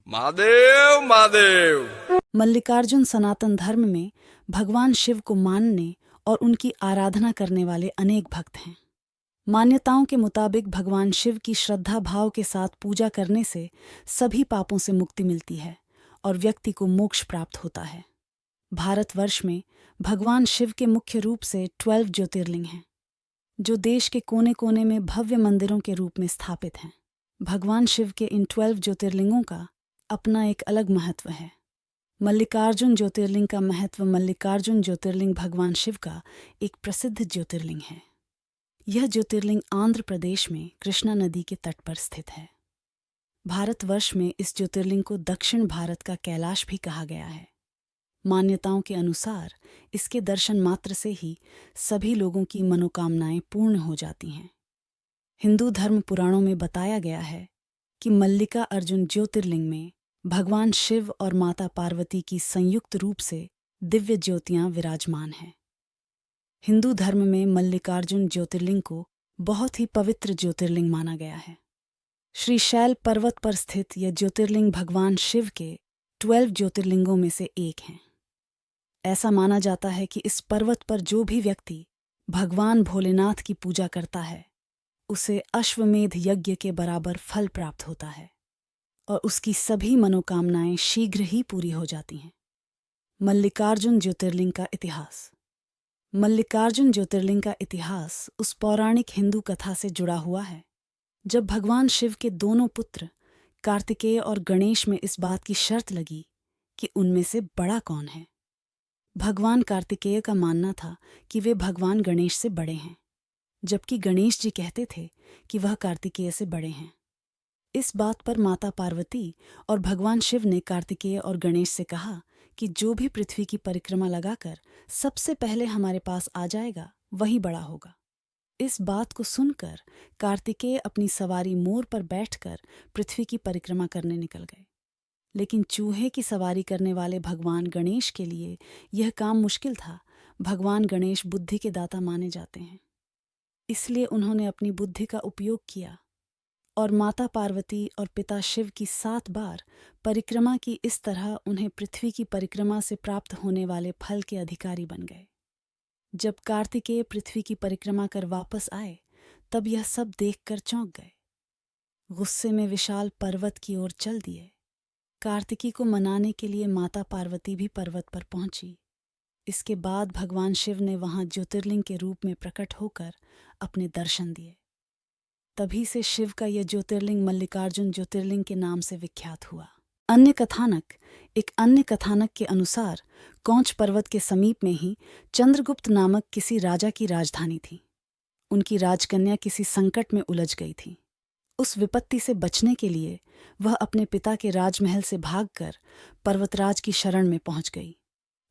महादेव महादेव। मल्लिकार्जुन सनातन धर्म में भगवान शिव को मानने और उनकी आराधना करने वाले अनेक भक्त हैं। मान्यताओं के मुताबिक भगवान शिव की श्रद्धा भाव के साथ पूजा करने से सभी पापों से मुक्ति मिलती है और व्यक्ति को मोक्ष प्राप्त होता है। भारतवर्ष में भगवान शिव के मुख्य रूप से 12 ज्योतिर्लिंग हैं, जो देश के कोने कोने में भव्य मंदिरों के रूप में स्थापित हैं। भगवान शिव के इन 12 ज्योतिर्लिंगों का अपना एक अलग महत्व है। मल्लिकार्जुन ज्योतिर्लिंग का महत्व। मल्लिकार्जुन ज्योतिर्लिंग भगवान शिव का एक प्रसिद्ध ज्योतिर्लिंग है। यह ज्योतिर्लिंग आंध्र प्रदेश में कृष्णा नदी के तट पर स्थित है। भारतवर्ष में इस ज्योतिर्लिंग को दक्षिण भारत का कैलाश भी कहा गया है। मान्यताओं के अनुसार इसके दर्शन मात्र से ही सभी लोगों की मनोकामनाएं पूर्ण हो जाती हैं। हिंदू धर्म पुराणों में बताया गया है कि मल्लिका अर्जुन ज्योतिर्लिंग में भगवान शिव और माता पार्वती की संयुक्त रूप से दिव्य ज्योतियां विराजमान हैं। हिंदू धर्म में मल्लिकार्जुन ज्योतिर्लिंग को बहुत ही पवित्र ज्योतिर्लिंग माना गया है। श्रीशैल पर्वत पर स्थित यह ज्योतिर्लिंग भगवान शिव के 12 ज्योतिर्लिंगों में से एक है। ऐसा माना जाता है कि इस पर्वत पर जो भी व्यक्ति भगवान भोलेनाथ की पूजा करता है, उसे अश्वमेध यज्ञ के बराबर फल प्राप्त होता है और उसकी सभी मनोकामनाएं शीघ्र ही पूरी हो जाती हैं। मल्लिकार्जुन ज्योतिर्लिंग का इतिहास। मल्लिकार्जुन ज्योतिर्लिंग का इतिहास उस पौराणिक हिंदू कथा से जुड़ा हुआ है जब भगवान शिव के दोनों पुत्र कार्तिकेय और गणेश में इस बात की शर्त लगी कि उनमें से बड़ा कौन है। भगवान कार्तिकेय का मानना था कि वे भगवान गणेश से बड़े हैं, जबकि गणेश जी कहते थे कि वह कार्तिकेय से बड़े हैं। इस बात पर माता पार्वती और भगवान शिव ने कार्तिकेय और गणेश से कहा कि जो भी पृथ्वी की परिक्रमा लगाकर सबसे पहले हमारे पास आ जाएगा वही बड़ा होगा। इस बात को सुनकर कार्तिकेय अपनी सवारी मोर पर बैठकर पृथ्वी की परिक्रमा करने निकल गए। लेकिन चूहे की सवारी करने वाले भगवान गणेश के लिए यह काम मुश्किल था। भगवान गणेश बुद्धि के दाता माने जाते हैं, इसलिए उन्होंने अपनी बुद्धि का उपयोग किया और माता पार्वती और पिता शिव की 7 बार परिक्रमा की। इस तरह उन्हें पृथ्वी की परिक्रमा से प्राप्त होने वाले फल के अधिकारी बन गए। जब कार्तिकेय पृथ्वी की परिक्रमा कर वापस आए, तब यह सब देखकर चौंक गए। गुस्से में विशाल पर्वत की ओर चल दिए। कार्तिकी को मनाने के लिए माता पार्वती भी पर्वत पर पहुंची। इसके बाद भगवान शिव ने वहां ज्योतिर्लिंग के रूप में प्रकट होकर अपने दर्शन दिए। तभी से शिव का यह ज्योतिर्लिंग मल्लिकार्जुन ज्योतिर्लिंग के नाम से विख्यात हुआ। एक अन्य कथानक के अनुसार कौंच पर्वत के समीप में ही चंद्रगुप्त नामक किसी राजा की राजधानी थी। उनकी राजकन्या किसी संकट में उलझ गई थी। उस विपत्ति से बचने के लिए वह अपने पिता के राजमहल से भागकर पर्वतराज की शरण में पहुंच गई।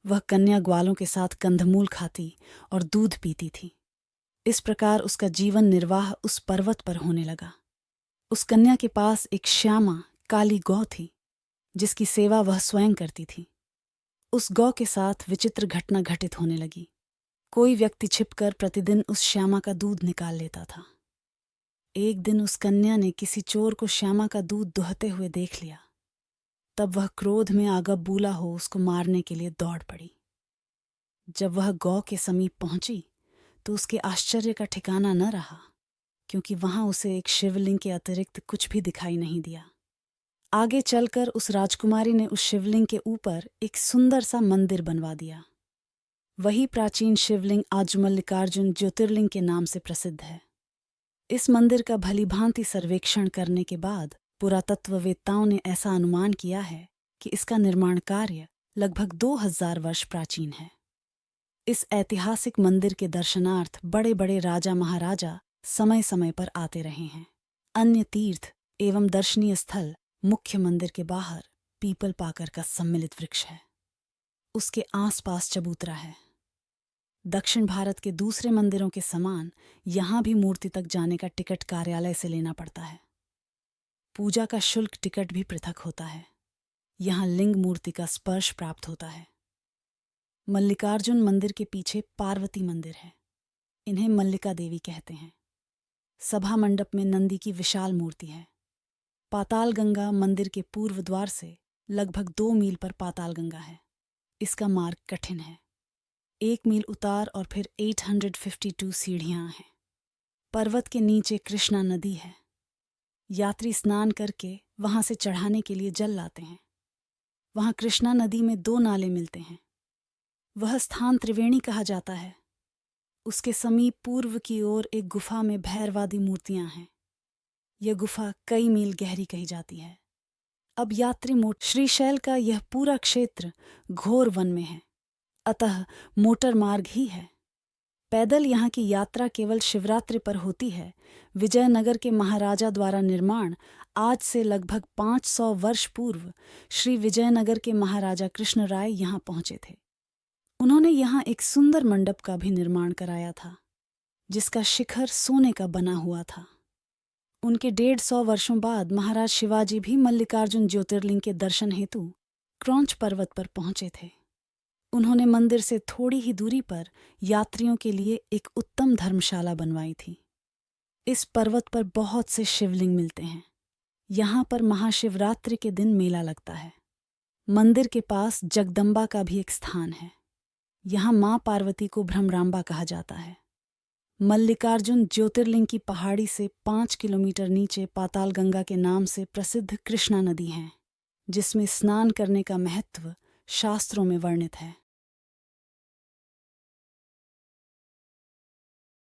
वह कन्या ग्वालों के साथ कंदमूल खाती और दूध पीती थी। इस प्रकार उसका जीवन निर्वाह उस पर्वत पर होने लगा। उस कन्या के पास एक श्यामा काली गौ थी, जिसकी सेवा वह स्वयं करती थी। उस गौ के साथ विचित्र घटना घटित होने लगी। कोई व्यक्ति छिपकर प्रतिदिन उस श्यामा का दूध निकाल लेता था। एक दिन उस कन्या ने किसी चोर को श्यामा का दूध दुहते हुए देख लिया। तब वह क्रोध में आगबबूला हो उसको मारने के लिए दौड़ पड़ी। जब वह गौ के समीप पहुंची तो उसके आश्चर्य का ठिकाना न रहा, क्योंकि वहां उसे एक शिवलिंग के अतिरिक्त कुछ भी दिखाई नहीं दिया। आगे चलकर उस राजकुमारी ने उस शिवलिंग के ऊपर एक सुंदर सा मंदिर बनवा दिया। वही प्राचीन शिवलिंग आज मल्लिकार्जुन ज्योतिर्लिंग के नाम से प्रसिद्ध है। इस मंदिर का भलीभांति सर्वेक्षण करने के बाद पुरातत्ववेत्ताओं ने ऐसा अनुमान किया है कि इसका निर्माण कार्य लगभग 2000 वर्ष प्राचीन है। इस ऐतिहासिक मंदिर के दर्शनार्थ बड़े बड़े राजा महाराजा समय समय पर आते रहे हैं। अन्य तीर्थ एवं दर्शनीय स्थल मुख्य मंदिर के बाहर पीपल पाकर का सम्मिलित वृक्ष है। उसके आसपास चबूतरा है। दक्षिण भारत के दूसरे मंदिरों के समान यहां भी मूर्ति तक जाने का टिकट कार्यालय से लेना पड़ता है। पूजा का शुल्क टिकट भी पृथक होता है। यहां लिंग मूर्ति का स्पर्श प्राप्त होता है। मल्लिकार्जुन मंदिर के पीछे पार्वती मंदिर है। इन्हें मल्लिका देवी कहते हैं। सभा मंडप में नंदी की विशाल मूर्ति है। पाताल गंगा मंदिर के पूर्व द्वार से लगभग 2 मील पर पाताल गंगा है। इसका मार्ग कठिन है। 1 मील उतार और फिर 852 सीढ़ियां हैं। पर्वत के नीचे कृष्णा नदी है। यात्री स्नान करके वहां से चढ़ाने के लिए जल लाते हैं। वहां कृष्णा नदी में 2 नाले मिलते हैं। वह स्थान त्रिवेणी कहा जाता है। उसके समीप पूर्व की ओर एक गुफा में भैरवादी मूर्तियां हैं। यह गुफा कई मील गहरी कही जाती है। अब यात्री श्रीशैल का यह पूरा क्षेत्र घोर वन में है, अतः मोटर मार्ग ही है। पैदल यहाँ की यात्रा केवल शिवरात्रि पर होती है। विजयनगर के महाराजा द्वारा निर्माण आज से लगभग 500 वर्ष पूर्व श्री विजयनगर के महाराजा कृष्णराय यहाँ पहुंचे थे। उन्होंने यहाँ एक सुंदर मंडप का भी निर्माण कराया था, जिसका शिखर सोने का बना हुआ था। उनके 150 वर्षों बाद महाराज शिवाजी भी मल्लिकार्जुन ज्योतिर्लिंग के दर्शन हेतु क्रौंच पर्वत पर पहुंचे थे। उन्होंने मंदिर से थोड़ी ही दूरी पर यात्रियों के लिए एक उत्तम धर्मशाला बनवाई थी। इस पर्वत पर बहुत से शिवलिंग मिलते हैं। यहाँ पर महाशिवरात्रि के दिन मेला लगता है। मंदिर के पास जगदम्बा का भी एक स्थान है। यहाँ माँ पार्वती को भ्रमरांबा कहा जाता है। मल्लिकार्जुन ज्योतिर्लिंग की पहाड़ी से 5 किलोमीटर नीचे पाताल गंगा के नाम से प्रसिद्ध कृष्णा नदी है, जिसमें स्नान करने का महत्व शास्त्रों में वर्णित है।